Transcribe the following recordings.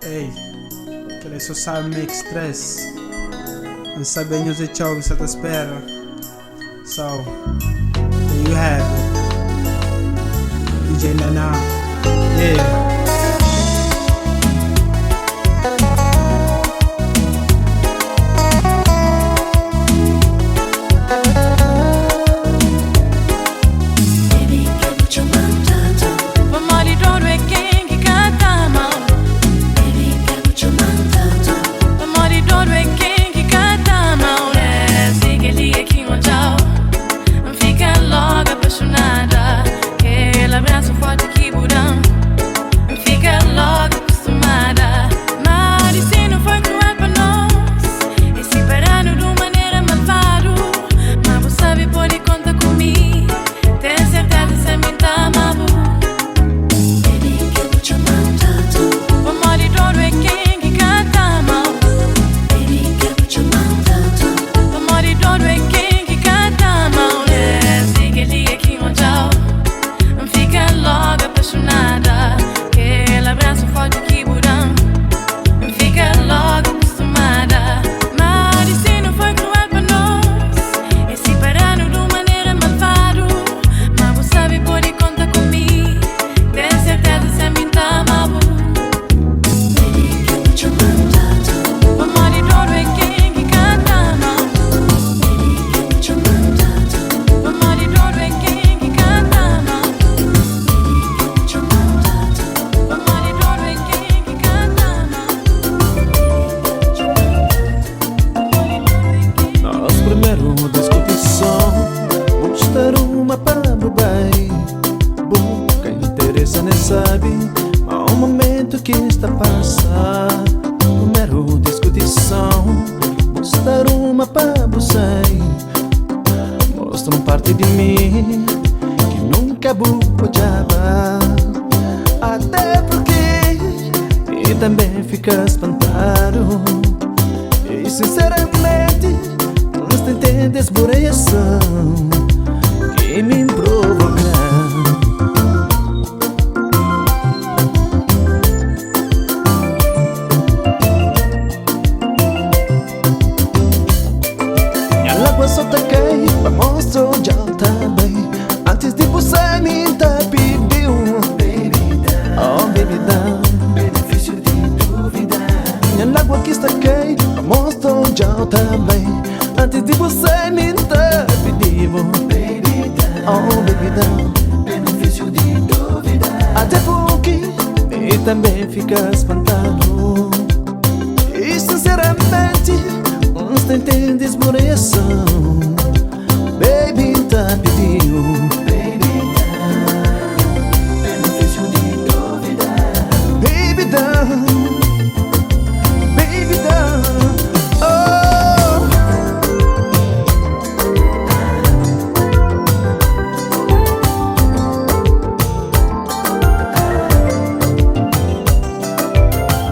Ei, que ele só sabe mix 3. Não sabe bem os jogos que você espera. So, there you have it. DJ Nana. Yeah. Sabe, há momento que está a passar. Primeiro discussão, mostrar uma para você. Mostra parte de mim que nunca vou odiar. Até porque e também fica espantado. E sinceramente não entendes por reação que me provoca. Só taquei pra mostrar já também. Antes de você me pediu, oh baby, dá benefício de dúvida. Minha lágua que estaquei pra mostrar já também. Antes de você me pediu, oh baby, dá benefício de dúvida. Até porque e também fica espantado. E sinceramente não entendes por reação. Baby, tá pediu. Baby, dá benefício de dúvida. Baby, dá. Baby, dá. Oh.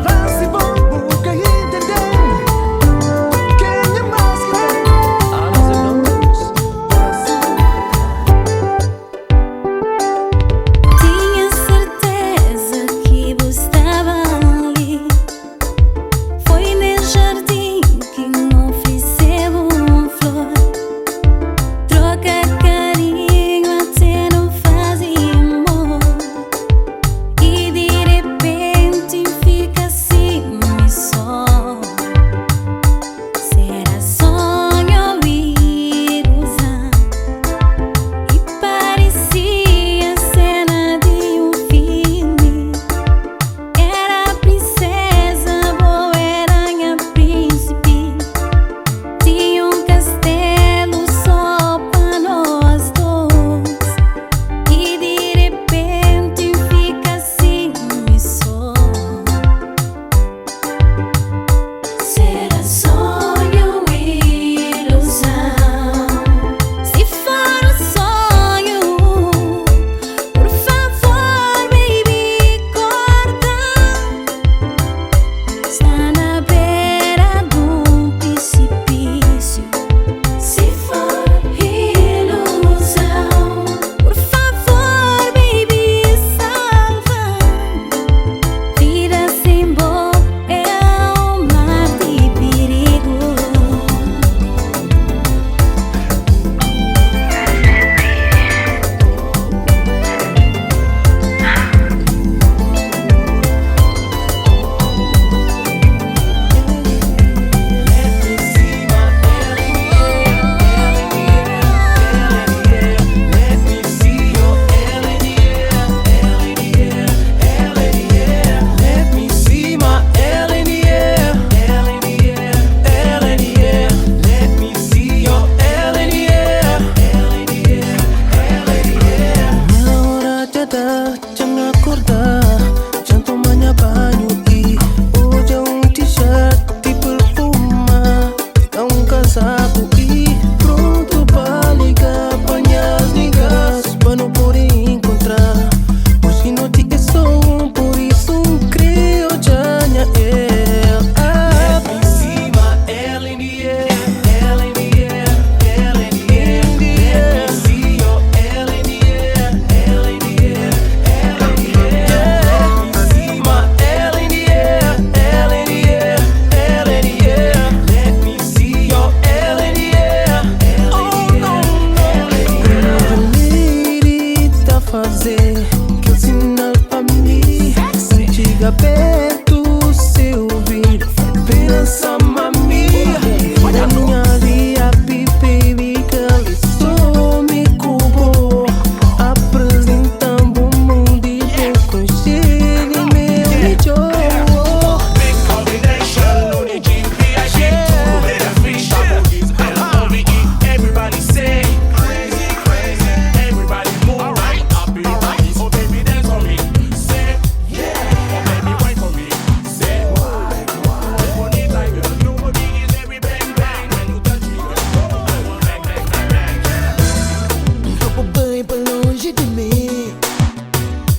Vai-se bom, nunca entender.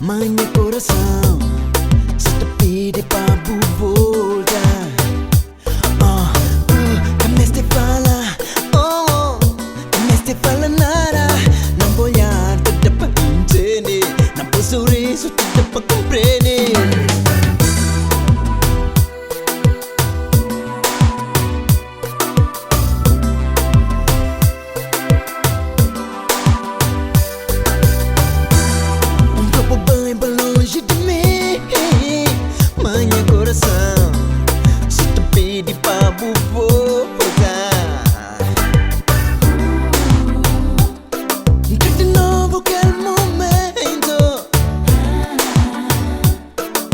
Minha coração se te pede pra voltar. Mas te fala, mas te fala nada. Não vou olhar, te dá pra entender. Não vou sorriso, te dá pra compreender.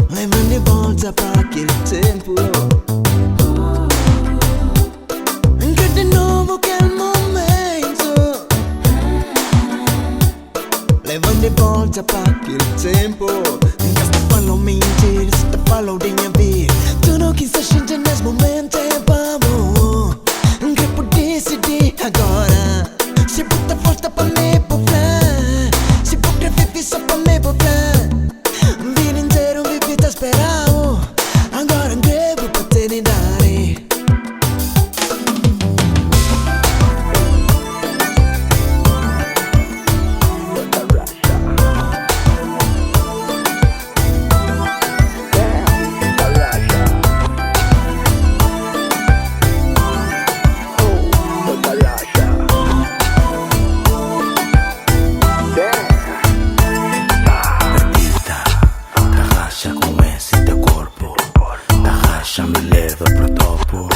Leva-me volta para aquele tempo. Que de novo aquele momento. Leva-me volta para aquele tempo. Que te falo mentir, se te falo de minha vida. Tu não quis sentir nesse momento, é bom. Que poder decidir agora. Se puta força para me poupar. Se puta viver só para me poupar. Esperavo, agora grevo pra eternidade. Me leva pro topo.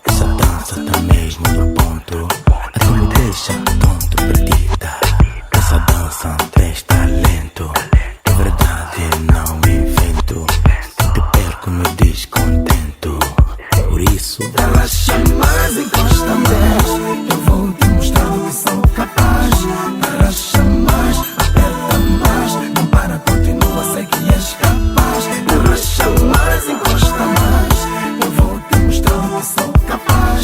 Essa dança tá mesmo no ponto. A tu me deixa tonto, perdida. Essa dança traz talento. É verdade, não invento. Te perco no descontento. Por isso, relaxa mais, encosta mais. Eu vou te mostrar do que sou capaz. Relaxa mais, aperta mais. Não para, continua, sei que és capaz. Relaxa mais, encosta mais. Sou capaz,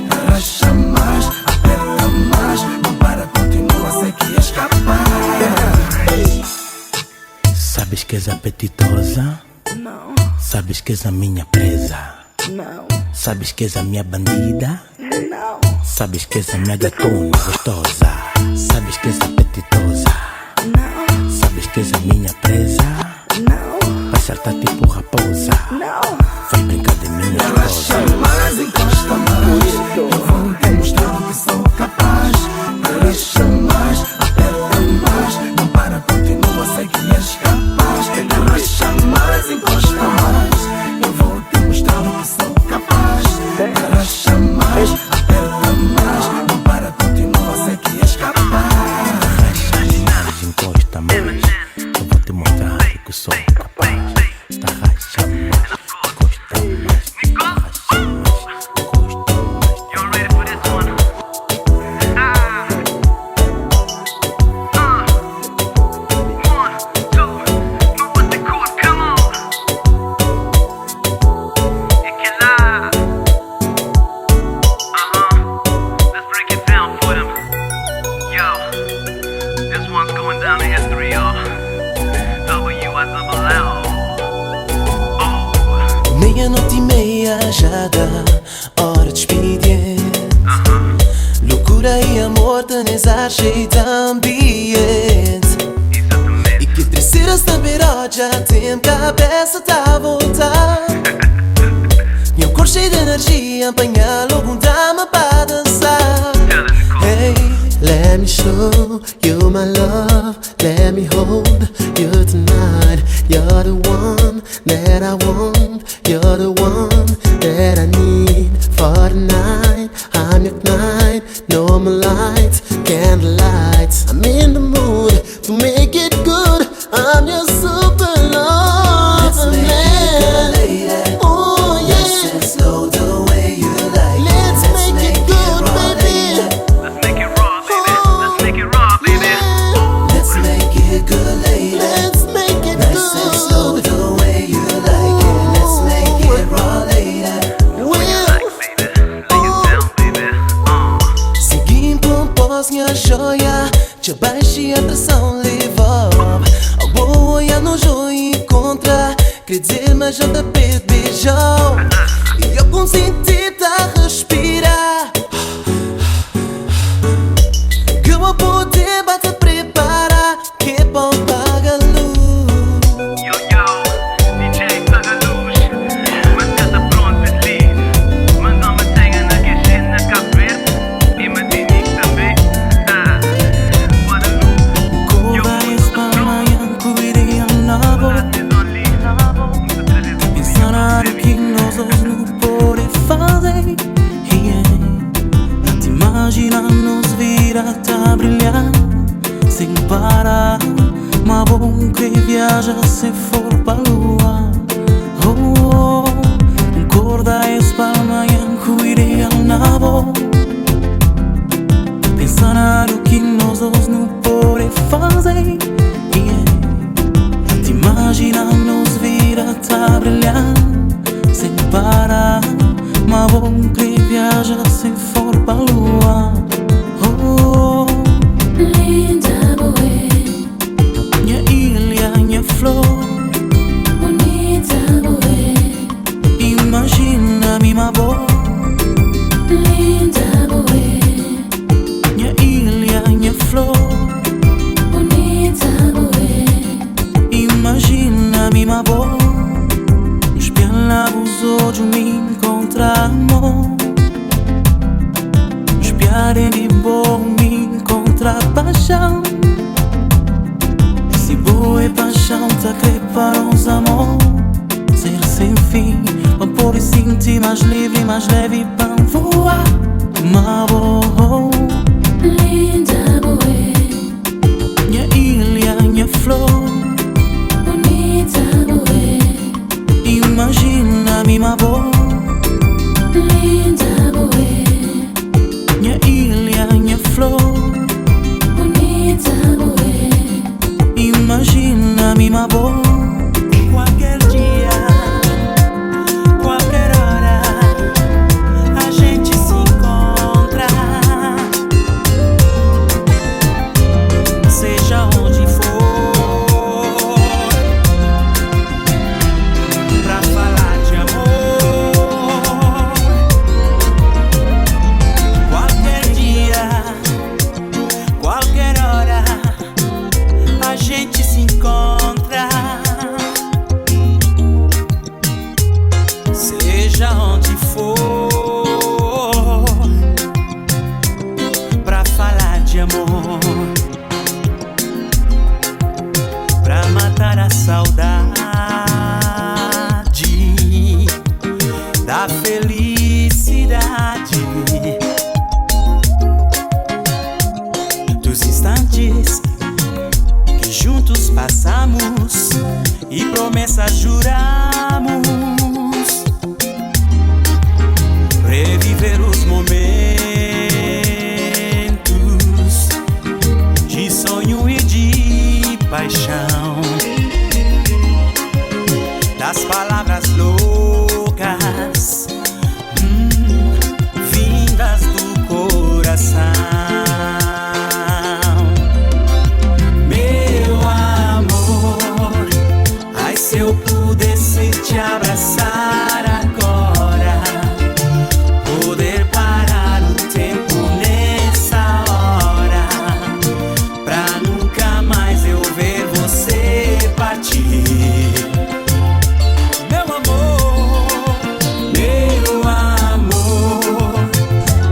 relaxa mais, aperta mais. Não para, continua, sei que és capaz. sabes que és apetitosa? Não, Sabes que és a minha presa? não, Sabes que és a minha bandida? não, Sabes que és a minha gatona gostosa? Sabes que és apetitosa? não, Sabes que és a minha presa? não, Vai saltar tipo raposa. não. Vai brincar de minha Relaxa esposa. mais, encosta mais. Eu vou te mostrar do que sou capaz. Relaxa mais, aperta mais. Não para, continua, sei que és capaz. Relaxa mais, encosta mais. Eu vou te mostrar do que sou capaz. Relaxa mais, aperta mais. Não para, continua, sei que és capaz. Relaxa mais, encosta mais. Eu vou te mostrar do que sou capaz. Relaxa mais, encosta mais. Relaxa mais, encosta mais. Y'all ready for this one? One, two, move with the chord, come on. Et que là, let's break it down for them. Yo, this one's going down in history, y'all. W-I-double-L. Oh. Meia-noite e meia já dá hora de expediente. Loucura e amor tenés ajeito ambiente. E que terceira saberá já tem cabeça tá a voltar. Meu corpo cheio de energia, apanhar logo um drama para dançar. Hey, let me show you my love. Let me hold you tonight. You're the one that I want. You're the one that I need for the night. I'm your night, no more lights, candlelights. I'm in the mood to make it good. I'm your super love. Let's make it good, lady. Oh yeah. Let's slow the way you like. Let's make it good, baby. Let's make it raw, baby. Let's make it raw, baby. Let's make it good, lady. Let's make it good. Nice and slow the way you like it. Let's make it right. queria dizer, mas já te pede beijão. E eu consenti a respirar. Que eu vou poder te preparar. Que é bom pagar luz. Yo, DJ, paga a luz. Mas já tá pronto, deslize. Mas não me tenha na queixa na cabeça. E me diz também. Bora luz. Yo, pensar o que nós dois não podemos fazer. Te imaginar nos vir a brilhar sem parar. Mas bom que viaja se for para a lua. Oh, acorda es para amanhã que iria na boa. Pensar o que nós dois não podemos fazer. Te imaginar nos vir a brilhar sem parar. Mas bom que viaja se for para a lua. Oh, linda boé, minha ilha, minha flor. bonita boé, Imagina minha avó. linda boé, Minha ilha, minha flor. bonita boé, Imagina minha avó. Nos pelos olhos me encontramos. Nos piares de bom me encontra paixão. Se boa é paixão, tá crepar uns amor. Ser sem fim, não pode sentir mais livre, mais leve para voar. Mas vou, linda boé, minha ilha, minha flor. bonita boé, Imagina minha avó. linda boé, Minha ilha, minha flor. bonita boé, Imagina minha avó. Qualquer dia, qualquer hora, a gente se encontra. Seja onde for, pra falar de amor. Qualquer dia, qualquer hora, a gente se encontra. Seja onde for, pra falar de amor, pra matar a saudade da felicidade dos instantes que juntos passamos e promessas juramos. Reviver os momentos de sonho e de paixão, das palavras loucas vindas do coração. Meu amor, ai se eu pudesse te abraçar agora, poder parar o tempo nessa hora, pra nunca mais eu ver você partir. Meu amor,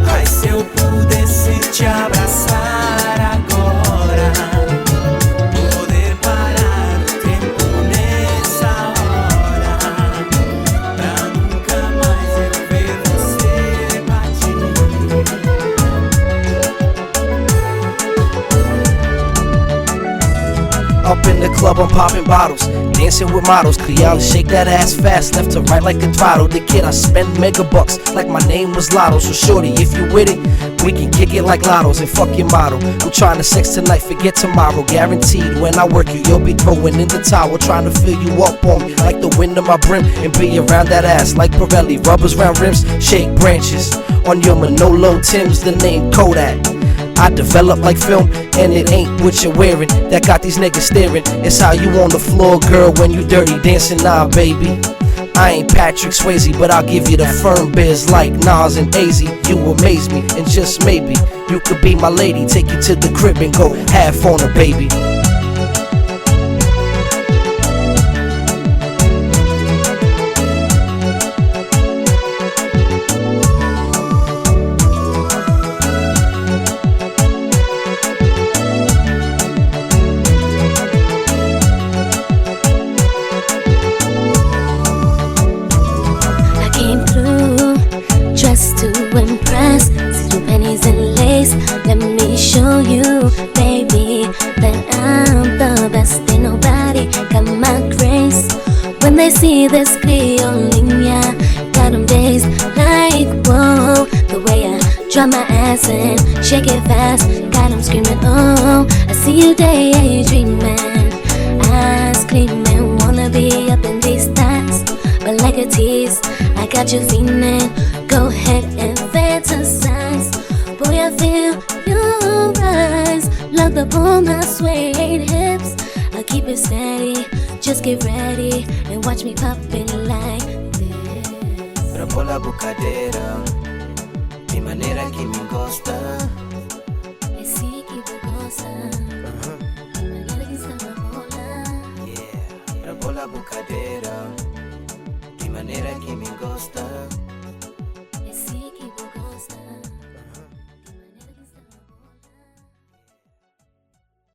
ai se eu pudesse te abraçar agora, poder parar o tempo nessa hora, pra nunca mais eu ver você partir. Up in the club, I'm popping bottles, dancing with models. Criollas shake that ass fast, left to right like a throttle. The kid, I spend mega bucks like my name was Lotto. So shorty, if you with it, we can kick it like lottos and fuck your model. I'm trying to sex tonight, forget tomorrow. Guaranteed, when I work you, you'll be throwing in the towel. Trying to fill you up on me like the wind of my brim, and be around that ass like Pirelli. Rubbers round rims, shake branches on your Manolo Timbs, the name Kodak. I develop like film, and it ain't what you're wearing that got these niggas staring. It's how you on the floor, girl, when you dirty dancing, nah, baby. I ain't Patrick Swayze, but I'll give you the firm biz like Nas and AZ. You amaze me, and just maybe you could be my lady. Take you to the crib and go half on her, baby. Just to impress, see pennies and lace. Let me show you, baby, that I'm the best. Ain't nobody got my grace. When they see this Creolinha, got them dazed like whoa. The way I drop my ass and shake it fast, got them screaming oh. I see you daydreaming, eyes gleaming, wanna be up in these stacks, but like a tease, I got you feeling. Go ahead and fantasize. Boy, I feel your eyes locked up on my suede hips. I'll keep it steady, just get ready and watch me pop it like this. Rambola bucadeira, mi manera que me gusta. Así que me goza, manera que está la bola. Yeah, Rambola bucadeira.